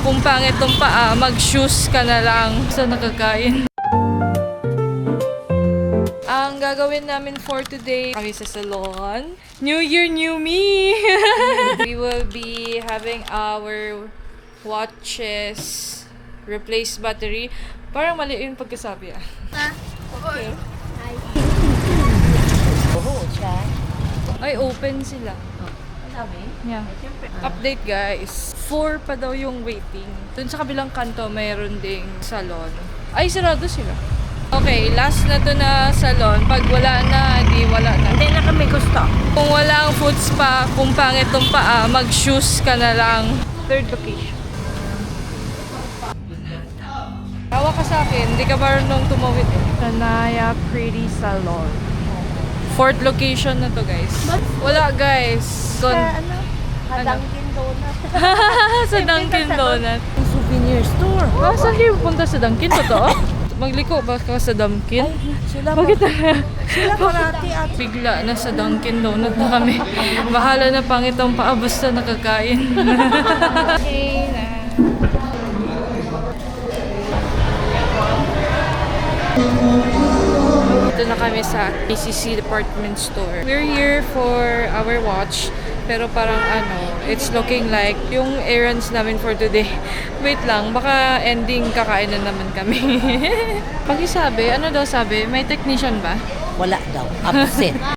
kung pangit tong paa, mag-shoes ka na lang sa nakakain. Ang gagawin namin for today, kami sa salon. New Year, new me! We will be having our watches replace battery. Parang mali yung pagkasabi ah. Okay. Ay, open sila. Yeah. Update guys. 4 pa daw yung waiting. Dun sa kabilang kanto, mayroon ding salon. Ay, sarado sila. Okay, last na to na salon. Pag wala na, di wala na. Hindi na kami gusto. Kung wala ang foot spa, kung pangit tong paa, mag-shoes ka na lang. Third location. Tawa ka sa akin, hindi ka marunong tumawid eh. Tanaya Pretty Salon. Fourth location na to guys. Wala guys. Sa ano? Dunkin Donut. Sa Dunkin Donut. Souvenir store. Ah, saan kayo pupunta sa Dunkin? Totoo? Magliko ba ka sa Dunkin? Sila Bakit Sila parati at bigla na sa Dunkin Donut na kami. Bahala na pangit ang paa basta nakakain. Okay na. Dito na kami sa PCC department store. We're here for our watch. Pero parang it's looking like yung errands namin for today. Wait lang, baka ending kakain na naman kami. Pakisabi, ano daw sabi? May technician ba? wala daw. Absent.